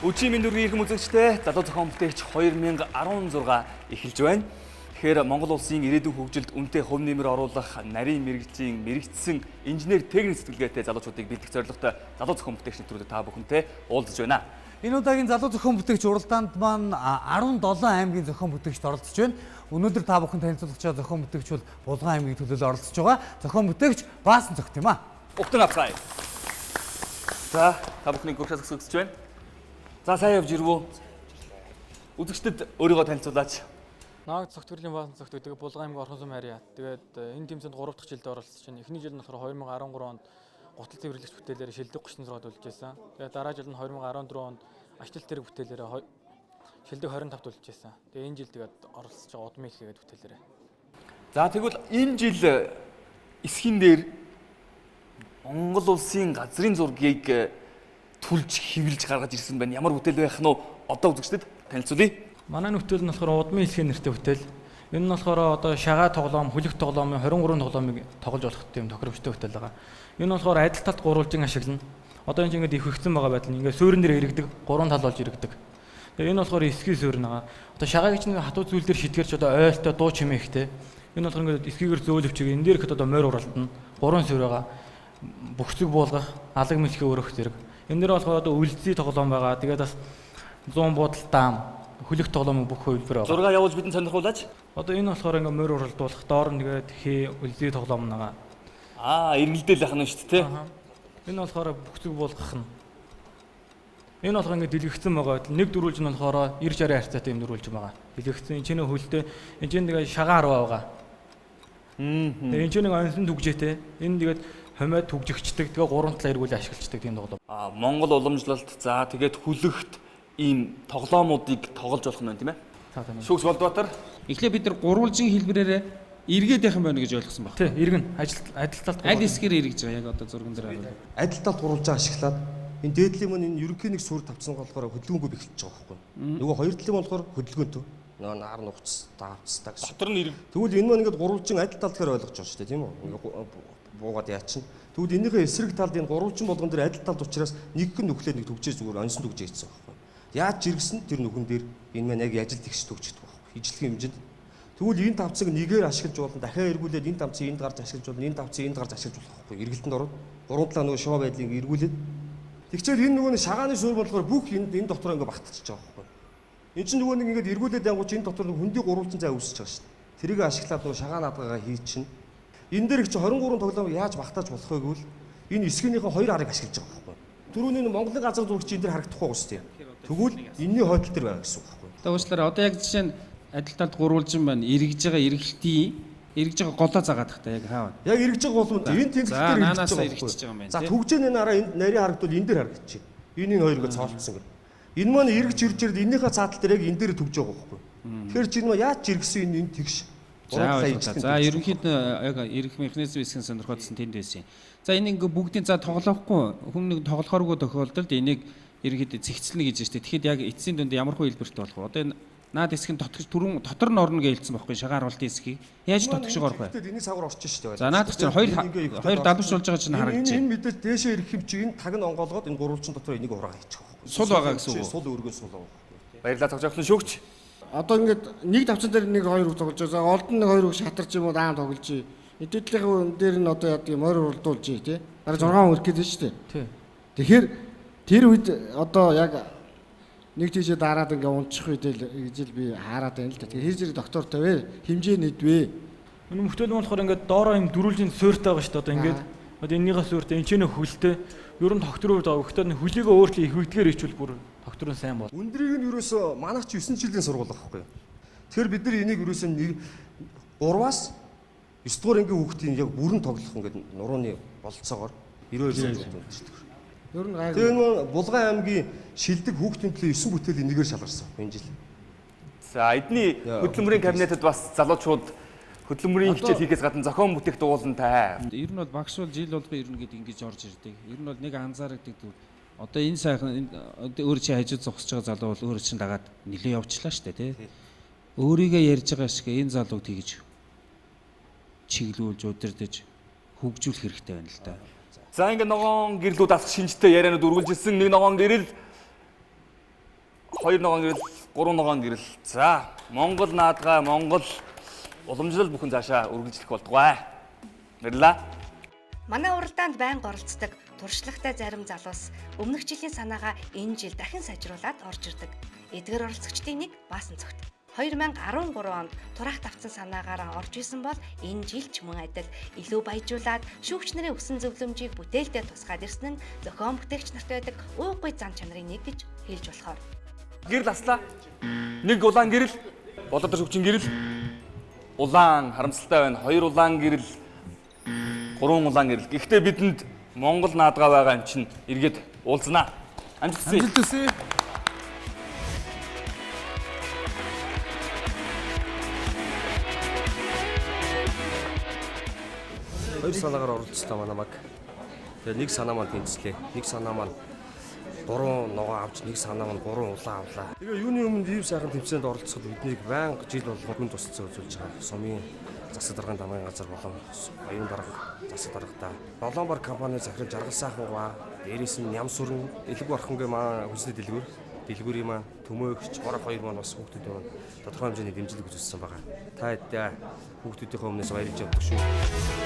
Өчигдөр мэндүргийн эрхэм үзэгчтэй залуу зохион бүтээгч 2016 эхэлж байна. Тэгэхээр Монгол улсын ирээдүйн хөгжилд үнэтэй хөв нэмэр оруулах нарийн мэрэгжлийн мэрэгдсэн инженер техник сэтгэлгээтэй залуучуудыг бэлдэх зорилготой залуу зохион бүтээгч нэвтрүүлэг та бүхэнтэй уулзаж байна. Энэ удаагийн залуу зохион бүтээгч уралдаанд маань 17 аймгийн зохион бүтээгчд оролцож байна. Өнөөдөр та бүхэн танилцуулах чаа зохион бүтээгч бол Булган аймгийн төлөөлөл оролцож байгаа. Зохион бүтээгч Баасан зохит юм аа. Угтан авцгаая. За, та бүхний гүрхээс өсөж байна. За, сайн явж ирвүү. Үзэгчдэд өөрийгөө танилцуулаач. Наад зөвтгөрлийн Баасан зохит гэдэг Булган аймгийн Орхон сум харьяа. Тэгээд энэ тэмцээнд 3 дахь жилдээ оролцож байна. Эхний жил нь болохоор 2013 онд гутал цэвэрлэгч бүтээлээр шилдэг 39 цогт үлдэж байсан. Тэгээд дараа жил нь 2014 онд ачлал тэрэг бүтээлээр шилдэг 25-т үлдэж байсан. Тэгээд энэ жил тэгээд оролцож байгаа удмын хэлхий гэдэг бүтээлээр. За, тэгвэл энэ жил эсхийн дээр Монгол улсын газрын зургийг түлж хэвлж гаргаж ирсэн байна. Ямар бүтээл байх нь одоо үзэгчдэд танилцуулъя. Манай бүтээл нь болохоор удмын хэлхий нэртэй бүтээл. Энэ нь болохоор одоо шагаа тоглоом, хүлэх тоглоомын 23 тоглоомыг тоглож болох тийм тохиромжтой бүтээл байгаа. Энэ нь болохоор адил талд гурвалжин ашиглана. Одоо энэ ингээд их хөгцсөн байгаа байдал нь ингээд суурин дээр иргэдэг, гурван тал болж иргэдэг. Тэгээ энэ болохоор эсхий суурин байгаа. Одоо шагааг чинь хатуу зүйл дээр шидгэрч одоо ойлтой дуу чимээхтэй. Энэ болохоор ингээд эсхийгээр зөөлөвч энэ дээр ихэд одоо морь уралдана. Гурван суурь байгаа. Бүхцэг буулгах, алаг мэлхий өрөх зэрэг. Энэ дээр болохоор одоо үлзий тоглоом байгаа. Тэгээд бас 100 буудал даам, хүлэх тоглоомын бүх хувилбар байгаа. Зураг явуулж бидэнд сонирхуулаач. Одоо энэ болохоор ингээд морь уралдуулах, доор нь тэгээд хээ үлзий тоглоом байгаа. Эргэлдэл ах нь шүү дээ, тэ. Энэ болохоор бүхцэг буулгах нь. Энэ болохоор ингээд дэлгэгдсэн байгаа. Нэг дөрвөлж нь болохоор 90-60 харьцаатай юм дөрвөлж байгаа. Дэлгэгдсэн энэ чинь хөлтэй, энэ чинь тэгээд шагаа 10 байгаа. Тэгээд энэ чинь нэг онсон түгжээтэй. Энэ тэгээд хомой түгжигчдэг. Тэгээ гурван талаа эргүүл ашиглацдаг тийм тоглоом. Монгол уламжлалт за тэгээд хүлэгт ийм тоглоомуудыг тоглож болох нь байна тийм ээ. Шүүгс Болдбаатар. Эхлээд бид нар гурвалжин хэлбэрээр эргээд явах юм байна гэж ойлгосон баг. Тий, эргэн адил талд аль эсгээр эргэж байгаа яг одоо зурган дээр хараад. Адил талд гурвалжин ашиглаад энэ дээдлийн мөн энэ ерөнхий нэг суурь тавцсан болохоор хөдөлгөөнгөө бэхэлж байгаа байхгүй. Нөгөө хоёр талын болохоор хөдөлгөөнтэй. Нөгөө нар нухц даавцтай гэсэн. Дотор нь эрг. Тэгвэл энэ маань ингээд гурвалжин адил тал гэхээр ойлгож байгаа шүү дээ тийм үү? Ингээд буугаад яачин. Тэгвэл энийхээ эсрэг талд энэ гурвалжин болгон дээр адил талд учраас нэг хүн нүхлээ нэг төгжээ зүгээр онсон төгжээ ийцсэн байхгүй. Яаж жиргсэн тэр нүхэн дээр энэ маань яг ажил тэгш төгждөг байхгүй. Ижлэгийн хэмжээнд. Тэгвэл энэ тавцыг нэгээр ашиглаж болно. Дахиад эргүүлээд энэ тавцыг энд гарч ашиглаж болно. Энэ тавцыг энд гарч ашиглаж болох байхгүй. Эргэлтэнд ороод гурван талаа нөгөө шоо байдлыг эргүүлээд. Тэгчээр энэ нөгөө шагааны суурь болохоор бүх энэ дотор ингээд багтчихж байгаа байхгүй. Энэ чинь нөгөө нэг ингээд эргүүлээд явгооч энэ дотор хөндий гурвалжин зай үүсэж байгаа шүү дээ. Тэрийг ашиглаад нөгөө шагаа наадгаа хий чинь. Энэ дээр их чи 23 тоглоом яаж багтааж болох вэ гэвэл энэ эсгийнхээ хоёр арыг ашиглаж байгаа байхгүй. Түрүүний Монголын газар зурагч энэ дээр харагдахгүй шүү дээ. Тэгвэл энэний хойдол дээр байгаа гэсэн үг байхгүй. Одоо уучлаарай. Одоо яг жишээ нь адил талд гурвалжин байна. Эргэж байгаа эргэлтийн эргэж байгаа голоо заагаад тахта яг хаа байна. Яг эргэж байгаа бол энэ тэнгис дээр наанаас эргэжж байгаа юм байна. За түгжээний нараа энэ нарийн харагдвал энэ дээр харагдчих. Энийн хоёрыг цоолцсон гэх. Энэ маань эргэж ирж ирээд энийхээ цаатал дээр яг энэ дээр төгж байгаа байхгүй. Тэгэхээр чи энэ яаж иргэсэн энэ тэгш. За ерөнхийдөө яг эрх механизм хэсгийн сонирхолтой тэнд байсан юм. За энэ ингээ бүгдийн за тоглохгүй хүн нэг тоглохооргүй тохиолдолд энийг ерөнхийдөө зэгцэлнэ гэж байна. Тэгэхэд яг эцсийн дүнд ямар хөө хэлбэрт болох вэ? Одоо энэ наад хэсгийн дотор нь орно гэж хэлсэн байхгүй шагаа харуултын хэсгийг. Яаж дотгошоо орох вэ? Тэгэхэд энийг сагуур орчих шүү дээ. За наад чинь хоёр далавч болж байгаа чинь харагдаж байна. Энэ мэдээж дээшээ ирэх юм чи энэ таг нь онгоолгоод энэ гурвалжин дотор энийг ураа хийчих واخхой. Сул байгаа гэсэн үг. Сул өргөн сул байгаа. Баярлалаа цогцолсон шүүгч. Одоо ингээд нэг давцан дээр нэг хоёр үг тоглож байгаа. Олд нь хоёр үг шатарч юм уу даам тоглож. Эдгээрийн дээр нь одоо яадаг юм ойр урдуулж тий. Дараа 6 үрэх гэдэг шүү дээ. Тий. Тэгэхээр тэр үед одоо яг нэг тийшээ дараад ингээ унчих үед л гэж би хараад байна л да. Тэгэхээр хэрэг доктор тавь хэмжээ нэдвэ. Энэ бүтээл нь болохоор ингээд доороо юм дөрвөлжин суурьтай байгаа шүү дээ. Одоо ингээд одоо энэнийхээ суурьтай энэ ч нэ хөлтэй. Ер нь докторууд өгөхөд хөлийгөө өөрчлөө их үйдгээр ичвэл бүр доктор нь сайн бол. Өндрийг нь ерөөсөө манайх чи 9 жилийн сургууль байхгүй юу? Тэгэхээр бид нар энийг ерөөсөө 3-аас 9 дугаар ангийн хүүхдийн яг бүрэн тоглох ингээд нурууны бололцоогоор 92 жил байна шүү дээ. Ер нь гайгүй. Тэгээ нөө Булган аймгийн шилдэг хүүхдийн төлөө 9 бүтээл энэгээр шалгарсан энэ жил. За эдний хөдөлмөрийн кабинетад бас залуучууд хөдөлмөрийн хичээл хийхээс гадна зохион бүтээх дуулантай. Ер нь бол багш бол жил болгоо ер нь гээд ингэж орж ирдэг. Ер нь бол нэг анзаардаг дүр. Одоо энэ сайхан өөр чи хажууд зогсож байгаа залуу бол өөр чин дагаад нэлээ явчлаа штэ тий. Өөрийгөө ярьж байгаа шиг энэ залуу тэгж чиглүүлж удирдах хөгжүүлэх хэрэгтэй байна л да. За ингээ ногоон гэрлүүд асах шинжтэй ярианууд үргэлжилсэн нэг ногоон гэрэл 2 ногоон гэрэл, 3 ногоон гэрэл. За, Монгол наадгаа Монгол уламжлал бүхэн цаашаа үргэлжлэх болтугай. Баярлалаа. Манай уралдаанд байнга оролцдог туршлагатай зарим залуус өмнөх жилийн санаагаа энэ жил дахин сайжруулад орж ирдэг. Эдгээр оролцогчдын нэг Баасан цогт. 2013 онд турах тавцсан санаагаараа орж исэн бол энэ жил ч мөн адил илүү баяжуулаад шүүгч нарын өсөн зөвлөмжийг бүтээлдээ тусгаад ирсэн нь зохион бүтээгч нарт байдаг уугуй зан чанарын нэг гэж хэлж болохоор. Гэрэл аслаа. 1 улаан гэрэл, болоод шүгчин гэрэл. Улаан харамсалтай байна. 2 улаан гэрэл, 3 улаан гэрэл. Гэхдээ бидэнд Монгол наадгаа байгаа юм чинь эргээд уулзнаа. Амжилт хүсье. Амжилт хүсье. Хоёр санаагаар оролцсон манай маг. Тэгээ нэг санаа маань тэнцлээ. Нэг санаа маань 3 ногоо авч нэг санаа маань 3 улаан авлаа. Тэгээ юуны өмнө ийм сайхан тэмцээнд оролцоход биднийг байнга жил болгон хүн тусалцаа үзүүлж байгаа. Сумын засаг даргын дамын газар болон оюун дарга засаг даргатай. Долоонбар компани захирал жаргал сайхан гоо. Дээрээс нь ням сүрэн, элэг бархангийн маань хүнсний дэлгүүрийн маань төмөөгч, горох хоёр маань бас хүүхдүүд маань тодорхой хэмжээний дэмжлэг үзүүлсэн байгаа. Та хэдэ хүүхдүүдийнхээ өмнөөс баярлж явдаг шүү.